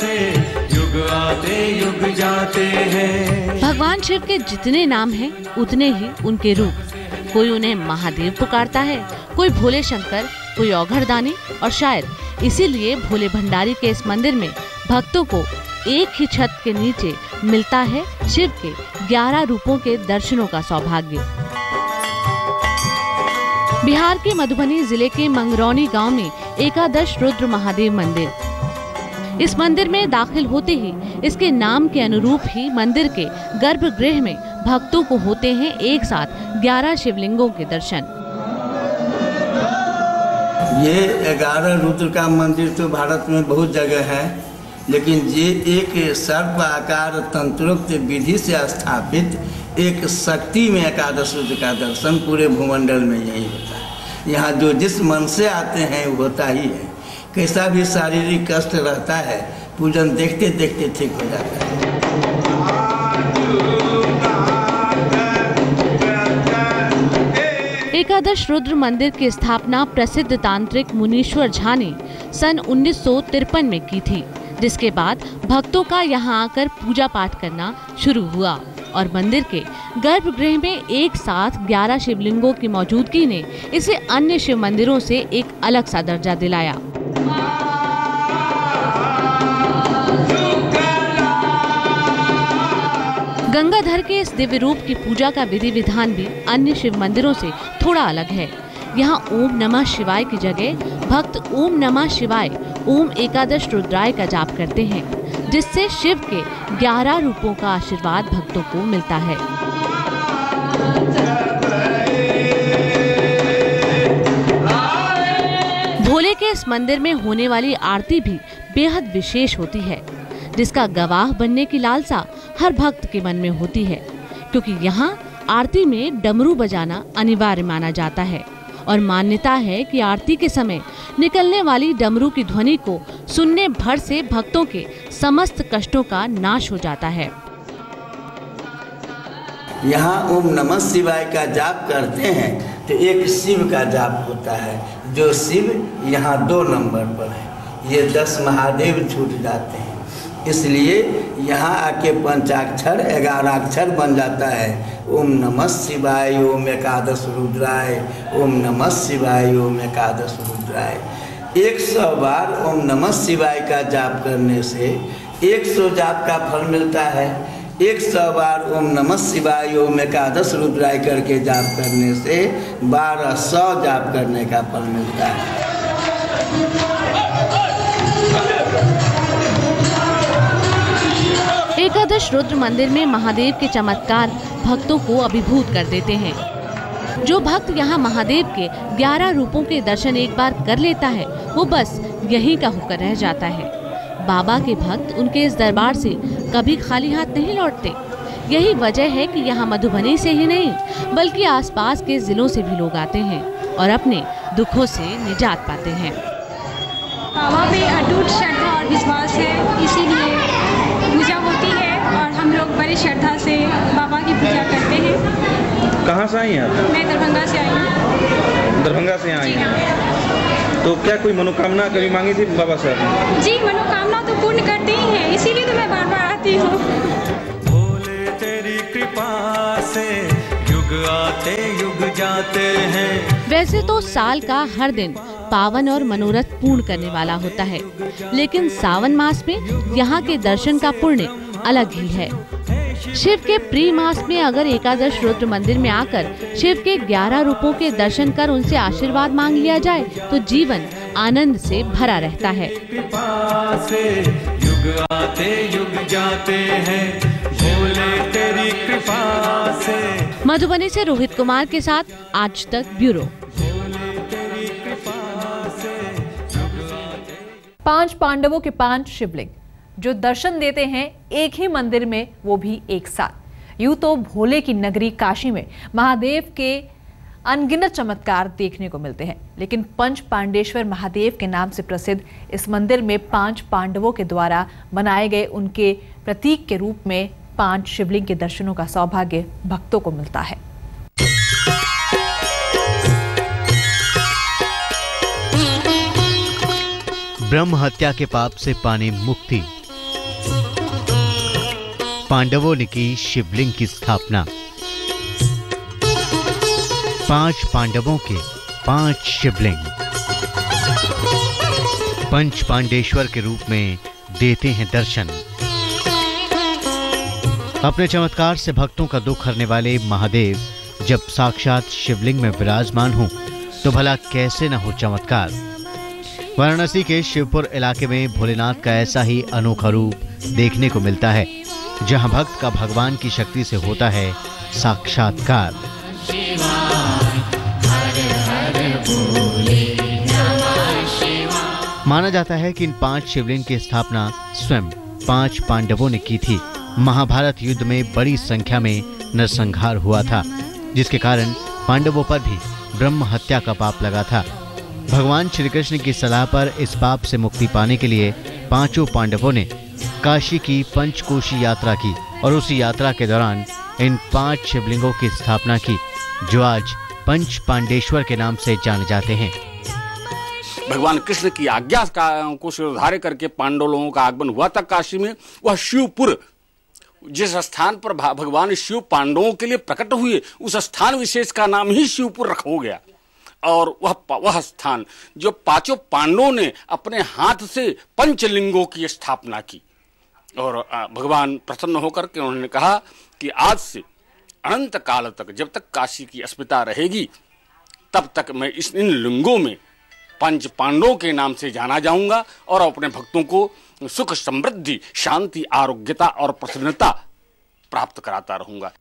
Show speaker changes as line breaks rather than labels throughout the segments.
से युग आते युग जाते हैं।
भगवान शिव के जितने नाम हैं उतने ही उनके रूप। कोई उन्हें महादेव पुकारता है, कोई भोले शंकर, कोई औघड़दानी, और शायद इसीलिए भोले भंडारी के इस मंदिर में भक्तों को एक ही छत के नीचे मिलता है शिव के 11 रूपों के दर्शनों का सौभाग्य। बिहार के मधुबनी जिले के मंगरौनी गांव में एकादश रुद्र महादेव मंदिर। इस मंदिर में दाखिल होते ही इसके नाम के अनुरूप ही मंदिर के गर्भगृह में भक्तों को होते हैं एक साथ 11 शिवलिंगों के दर्शन।
ये 11 रुद्र का मंदिर तो भारत में बहुत जगह है, लेकिन ये एक सर्प आकार तंत्रोक्त विधि से स्थापित एक शक्ति में एकादश रुद्र का दर्शन पूरे भूमंडल में यही होता है। यहाँ जो जिस मन से आते हैं वो होता ही है। कैसा भी शारीरिक कष्ट रहता है, पूजन देखते देखते ठीक हो जाता है।
एकादश रुद्र मंदिर की स्थापना प्रसिद्ध तांत्रिक मुनीश्वर झा ने सन 1953 में की थी, जिसके बाद भक्तों का यहाँ आकर पूजा पाठ करना शुरू हुआ और मंदिर के गर्भगृह में एक साथ 11 शिवलिंगों की मौजूदगी ने इसे अन्य शिव मंदिरों से एक अलग सा दर्जा दिलाया। गंगाधर के इस दिव्य रूप की पूजा का विधि विधान भी अन्य शिव मंदिरों से थोड़ा अलग है। यहाँ ओम नमः शिवाय की जगह भक्त ओम नमः शिवाय ओम एकादश रुद्राय का जाप करते हैं, जिससे शिव के 11 रूपों का आशीर्वाद भक्तों को मिलता है। भोले के इस मंदिर में होने वाली आरती भी बेहद विशेष होती है, जिसका गवाह बनने की लालसा हर भक्त के मन में होती है, क्योंकि यहाँ आरती में डमरू बजाना अनिवार्य माना जाता है और मान्यता है कि आरती के समय निकलने वाली डमरू की ध्वनि को सुनने भर से भक्तों के समस्त कष्टों का नाश हो जाता है।
यहाँ ओम नमः शिवाय का जाप करते हैं तो एक शिव का जाप होता है, जो शिव यहाँ 2 नंबर पर है। ये 10 महादेव छूट जाते हैं, इसलिए यहाँ आके पंचाक्षर 11 अक्षर बन जाता है। ओम नमः शिवाय ओम एकादश रुद्राय, ओम नमः शिवाय ओम एकादश रुद्राय। 100 बार ओम नमः शिवाय का जाप करने से 100 जाप का फल मिलता है। 100 बार ओम नमः शिवाय ओम एकादश रुद्राय करके जाप करने से 1200 जाप करने का फल मिलता है।
एकादश रुद्र मंदिर में महादेव के चमत्कार भक्तों को अभिभूत कर देते हैं। जो भक्त यहाँ महादेव के 11 रूपों के दर्शन एक बार कर लेता है, वो बस यहीं का होकर रह जाता है। बाबा के भक्त उनके इस दरबार से कभी खाली हाथ नहीं लौटते। यही वजह है कि यहाँ मधुबनी से ही नहीं बल्कि आसपास के जिलों से भी लोग आते हैं और अपने दुखों से निजात पाते हैं।
बाबा पे अटूट श्रद्धा और विश्वास है, इसीलिए पूजा होती है और हम लोग बड़ी श्रद्धा से बाबा की पूजा करते हैं।
कहाँ से आई हैं आप?
मैं दरभंगा से आई हूँ।
दरभंगा से आई हैं, तो क्या कोई मनोकामना कभी मांगी थी बाबा से आपने?
जी, मनोकामना तो पूर्ण करते ही हैं, इसीलिए तो मैं बार बार आती हूँ।
भोले तेरी कृपा से युग आते युग जाते हैं।
वैसे तो साल का हर दिन पावन और मनोरथ पूर्ण करने वाला होता है, लेकिन सावन मास में यहाँ के दर्शन का पुण्य अलग ही है। शिव के प्रिय मास में अगर एकादश रुद्र मंदिर में आकर शिव के 11 रूपों के दर्शन कर उनसे आशीर्वाद मांग लिया जाए तो जीवन आनंद से भरा रहता है।
कृपा से युग आते युग जाते हैं, भोले तेरी कृपा से।
मधुबनी से रोहित कुमार के साथ आज तक ब्यूरो।
5 पांडवों के 5 शिवलिंग जो दर्शन देते हैं एक ही मंदिर में, वो भी एक साथ। यूं तो भोले की नगरी काशी में महादेव के अनगिनत चमत्कार देखने को मिलते हैं, लेकिन पंच पांडेश्वर महादेव के नाम से प्रसिद्ध इस मंदिर में 5 पांडवों के द्वारा बनाए गए उनके प्रतीक के रूप में 5 शिवलिंग के दर्शनों का सौभाग्य भक्तों को मिलता है।
ब्रह्म हत्या के पाप से पाने मुक्ति, पांडवों ने की शिवलिंग की स्थापना। 5 पांडवों के 5 शिवलिंग पंच पांडेश्वर के रूप में देते हैं दर्शन। अपने चमत्कार से भक्तों का दुख हरने वाले महादेव जब साक्षात शिवलिंग में विराजमान हो तो भला कैसे न हो चमत्कार। वाराणसी के शिवपुर इलाके में भोलेनाथ का ऐसा ही अनोखा रूप देखने को मिलता है, जहां भक्त का भगवान की शक्ति से होता है साक्षात्कार। माना जाता है कि इन 5 शिवलिंग की स्थापना स्वयं 5 पांडवों ने की थी। महाभारत युद्ध में बड़ी संख्या में नरसंहार हुआ था, जिसके कारण पांडवों पर भी ब्रह्म हत्या का पाप लगा था। भगवान श्री कृष्ण की सलाह पर इस पाप से मुक्ति पाने के लिए 5 पांडवों ने काशी की पंचकोशी यात्रा की और उसी यात्रा के दौरान इन 5 शिवलिंगों की स्थापना की, जो आज पंच पांडेश्वर के नाम से जाने जाते हैं।
भगवान कृष्ण की आज्ञा को सिरधार्य करके पांडव लोगों का आगमन हुआ था काशी में। वह शिवपुर, जिस स्थान पर भगवान शिव पांडवों के लिए प्रकट हुए, उस स्थान विशेष का नाम ही शिवपुर रखा हो गया। और वह स्थान जो 5 पांडवों ने अपने हाथ से पंचलिंगों की स्थापना की, और भगवान प्रसन्न होकर के उन्होंने कहा कि आज से अनंत काल तक, जब तक काशी की अस्मिता रहेगी, तब तक मैं इन लिंगों में 5 पांडवों के नाम से जाना जाऊंगा और अपने भक्तों को सुख, समृद्धि, शांति, आरोग्यता और प्रसन्नता प्राप्त कराता रहूंगा।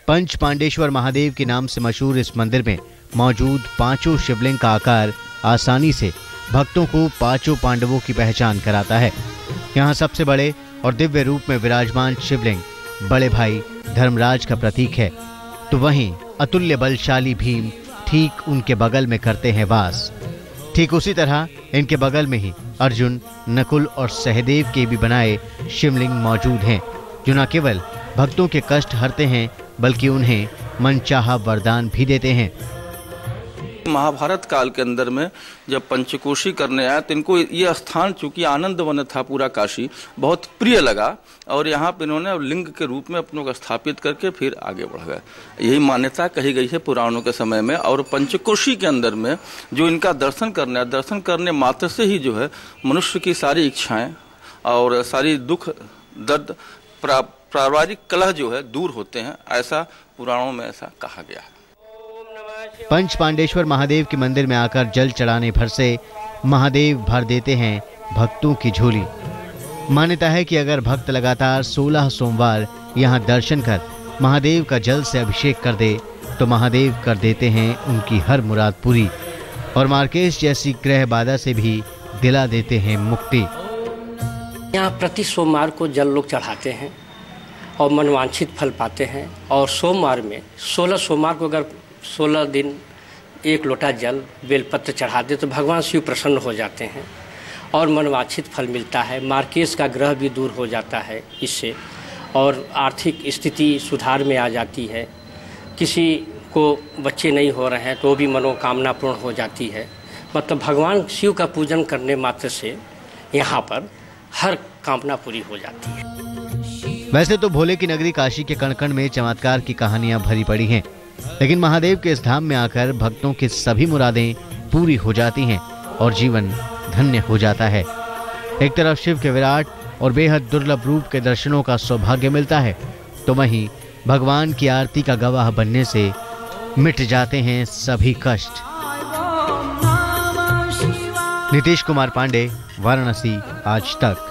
पंच पांडेश्वर महादेव के नाम से मशहूर इस मंदिर में मौजूद 5 शिवलिंग का आकार आसानी से भक्तों को 5 पांडवों की पहचान कराता है। यहाँ सबसे बड़े और दिव्य रूप में विराजमान शिवलिंग बड़े भाई धर्मराज का प्रतीक है, तो वहीं अतुल्य बलशाली भीम ठीक उनके बगल में करते हैं वास। ठीक उसी तरह इनके बगल में ही अर्जुन, नकुल और सहदेव के भी बनाए शिवलिंग मौजूद हैं, जो न केवल भक्तों के कष्ट हरते हैं बल्कि उन्हें मनचाहा वरदान भी देते हैं।
महाभारत काल के अंदर में जब पंचकोशी करने आया तो इनको ये स्थान, चूंकि आनंद वन था पूरा काशी, बहुत प्रिय लगा और यहाँ पे इन्होंने लिंग के रूप में अपनों को स्थापित करके फिर आगे बढ़ गए। यही मान्यता कही गई है पुराणों के समय में। और पंचकोशी के अंदर में जो इनका दर्शन करने मात्र से ही जो है मनुष्य की सारी इच्छाएं और सारी दुख दर्द, पारिवारिक कलह जो है दूर होते हैं, ऐसा पुराणों में ऐसा कहा गया है।
पंच पांडेश्वर महादेव के मंदिर में आकर जल चढ़ाने भर से महादेव भर देते हैं भक्तों की झोली। मान्यता है कि अगर भक्त लगातार 16 सोमवार यहाँ दर्शन कर महादेव का जल से अभिषेक कर दे तो महादेव कर देते हैं उनकी हर मुराद पूरी और मार्केश जैसी ग्रह बाधा से भी दिला देते हैं मुक्ति।
यहाँ प्रति सोमवार को जल लोग चढ़ाते हैं और मनवांछित फल पाते हैं। और सोमवार में 16 सोमवार को अगर 16 दिन 1 लोटा जल बेलपत्र चढ़ा दे तो भगवान शिव प्रसन्न हो जाते हैं और मनवांछित फल मिलता है। मार्केश का ग्रह भी दूर हो जाता है इससे, और आर्थिक स्थिति सुधार में आ जाती है। किसी को बच्चे नहीं हो रहे हैं तो भी मनोकामना पूर्ण हो जाती है। मतलब भगवान शिव का पूजन करने मात्र से यहाँ पर हर कामना पूरी हो जाती है।
वैसे तो भोले की नगरी काशी के कण कण में चमत्कार की कहानियां भरी पड़ी हैं, लेकिन महादेव के इस धाम में आकर भक्तों की सभी मुरादें पूरी हो जाती हैं और जीवन धन्य हो जाता है। एक तरफ शिव के विराट और बेहद दुर्लभ रूप के दर्शनों का सौभाग्य मिलता है, तो वहीं भगवान की आरती का गवाह बनने से मिट जाते हैं सभी कष्ट। नीतीश कुमार पांडे, वाराणसी, आज तक।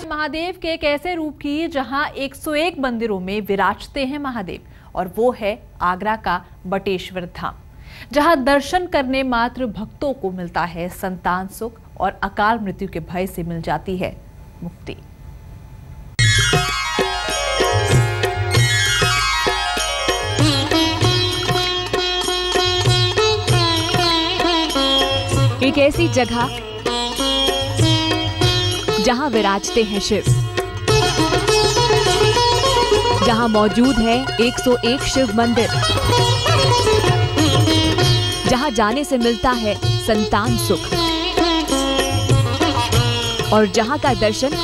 महादेव के एक ऐसे रूप की जहां 101 मंदिरों में विराजते हैं महादेव, और वो है आगरा का बटेश्वर धाम, जहां दर्शन करने मात्र भक्तों को मिलता है संतान सुख और अकाल मृत्यु के भय से मिल जाती है मुक्ति।
एक ऐसी जगह जहां विराजते हैं शिव, जहां मौजूद है 101 शिव मंदिर, जहां जाने से मिलता है संतान सुख और जहां का दर्शन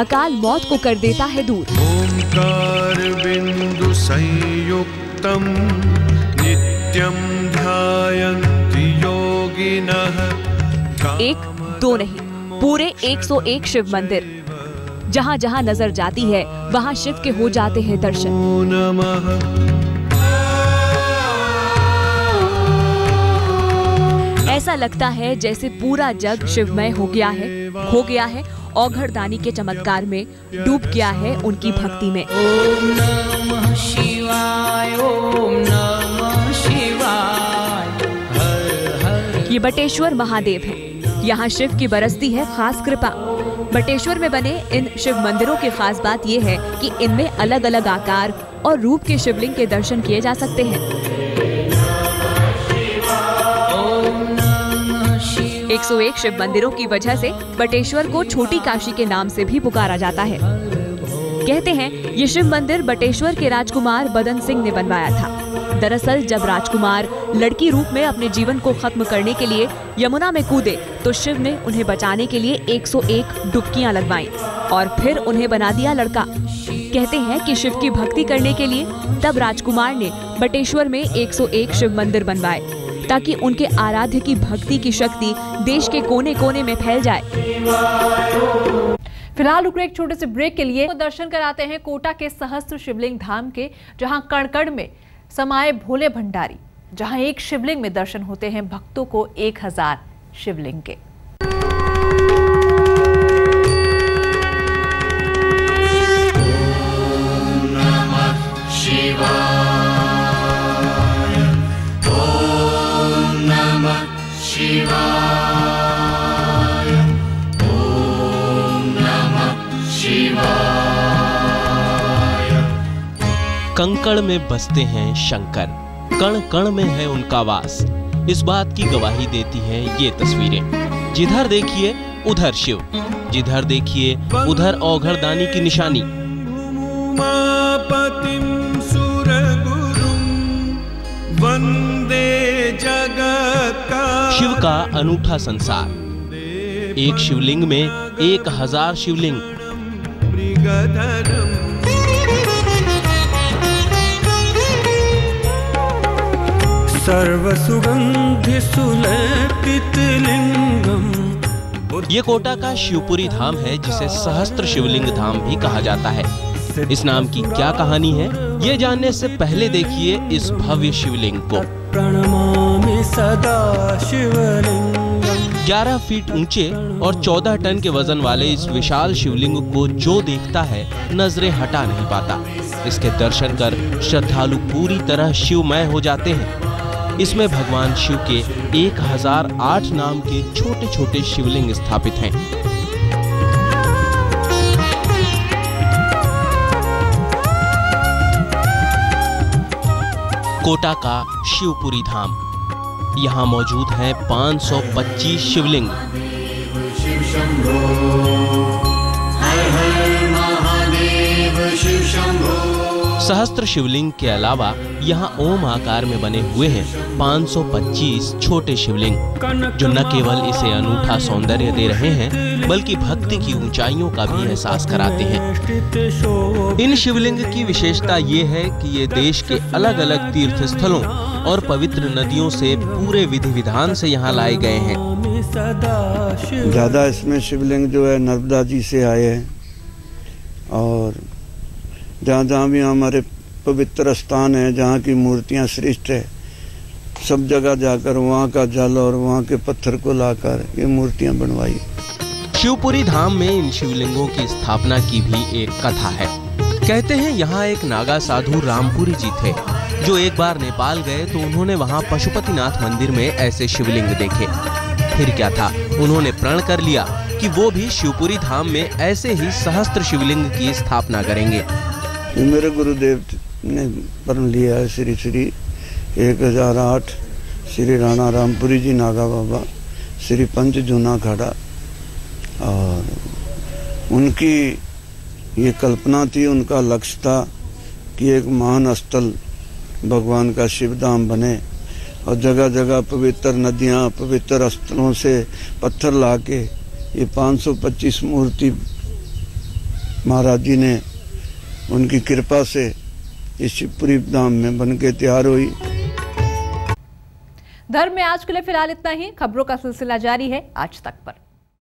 अकाल मौत को कर देता है दूर।
ओंकार बिंदु संयुक्तम नित्यम ध्यायन्ति योगिनः।
एक दो नहीं, पूरे 101 शिव मंदिर। जहाँ जहाँ नजर जाती है वहाँ शिव के हो जाते हैं दर्शन। ऐसा लगता है जैसे पूरा जग शिवमय हो गया है, खो गया है औघड़ दानी के चमत्कार में, डूब गया है उनकी भक्ति में।
ओम नमः शिवाय, ओम नमः शिवाय, हर हर।
ये बटेश्वर महादेव है। यहाँ शिव की बरसती है खास कृपा। बटेश्वर में बने इन शिव मंदिरों की खास बात ये है कि इनमें अलग अलग आकार और रूप के शिवलिंग के दर्शन किए जा सकते हैं। 101 शिव मंदिरों की वजह से बटेश्वर को छोटी काशी के नाम से भी पुकारा जाता है। कहते हैं ये शिव मंदिर बटेश्वर के राजकुमार बदन सिंह ने बनवाया था। दरअसल जब राजकुमार लड़की रूप में अपने जीवन को खत्म करने के लिए यमुना में कूदे तो शिव ने उन्हें बचाने के लिए 101 डुबकियां लगवाईं और फिर उन्हें बना दिया लड़का। कहते हैं कि शिव की भक्ति करने के लिए तब राजकुमार ने बटेश्वर में 101 शिव मंदिर बनवाए ताकि उनके आराध्य की भक्ति की शक्ति देश के कोने कोने में फैल जाए।
फिलहाल रुक रहे एक छोटे से ब्रेक के लिए दर्शन कराते हैं कोटा के सहस्त्र शिवलिंग धाम के, जहां कण-कण में समाये भोले भंडारी, जहां एक शिवलिंग में दर्शन होते हैं भक्तों को 1000 शिवलिंग के।
ओम नमः शिवाय, ओम नमः शिवाय, ओम नमः शिवाय।
कंकड़ में बसते हैं शंकर, कण कण में है उनका वास। इस बात की गवाही देती हैं ये तस्वीरें। जिधर देखिए उधर शिव, जिधर देखिए उधर औघड़ दानी की निशानी। शिव का अनूठा संसार। एक शिवलिंग में 1000 शिवलिंग।
सर्वसुगंधि सुलेपित लिंगम।
ये कोटा का शिवपुरी धाम है जिसे सहस्त्र शिवलिंग धाम भी कहा जाता है। इस नाम की क्या कहानी है ये जानने से पहले देखिए इस भव्य शिवलिंग को।
प्रणमामि सदा शिवलिंगम।
11 फीट ऊंचे और 14 टन के वजन वाले इस विशाल शिवलिंग को जो देखता है नजरें हटा नहीं पाता। इसके दर्शन कर श्रद्धालु पूरी तरह शिवमय हो जाते हैं। इसमें भगवान शिव के 1008 नाम के छोटे छोटे शिवलिंग स्थापित हैं। कोटा का शिवपुरी धाम, यहाँ मौजूद हैं 525 शिवलिंग।
शिव शंभो, हर हर महादेव शिव शंभो।
सहस्त्र शिवलिंग के अलावा यहाँ ओम आकार में बने हुए हैं 525 छोटे शिवलिंग, जो न केवल इसे अनूठा सौंदर्य दे रहे हैं बल्कि भक्ति की ऊंचाइयों का भी एहसास कराते हैं। इन शिवलिंग की विशेषता ये है कि ये देश के अलग अलग तीर्थ स्थलों और पवित्र नदियों से पूरे विधि विधान से यहाँ लाए गए हैं।
ज्यादा इसमें शिवलिंग जो है नर्मदा जी से आए हैं और जहाँ जहाँ भी हमारे पवित्र स्थान है, जहाँ की मूर्तियाँ श्रेष्ठ है, सब जगह जाकर वहाँ का जल और वहाँ के पत्थर को लाकर ये मूर्तियाँ बनवाई।
शिवपुरी धाम में इन शिवलिंगों की स्थापना की भी एक कथा है। कहते हैं यहाँ एक नागा साधु रामपुरी जी थे, जो एक बार नेपाल गए तो उन्होंने वहाँ पशुपतिनाथ मंदिर में ऐसे शिवलिंग देखे। फिर क्या था, उन्होंने प्रण कर लिया कि वो भी शिवपुरी धाम में ऐसे ही सहस्त्र शिवलिंग की स्थापना करेंगे।
मेरे गुरुदेव ने प्रण लिया है श्री श्री 1008 श्री राणा रामपुरी जी नागा बाबा श्री पंच जूना खाड़ा, और उनकी ये कल्पना थी, उनका लक्ष्य था कि एक महान स्थल भगवान का शिवधाम बने और जगह जगह पवित्र नदियाँ पवित्र स्थलों से पत्थर लाके ये 525 मूर्ति महाराज जी ने उनकी कृपा से इस शिवपुरी धाम में बन के तैयार हुई।
धर्म में आज के लिए फिलहाल इतना ही। खबरों का सिलसिला जारी है आज तक पर।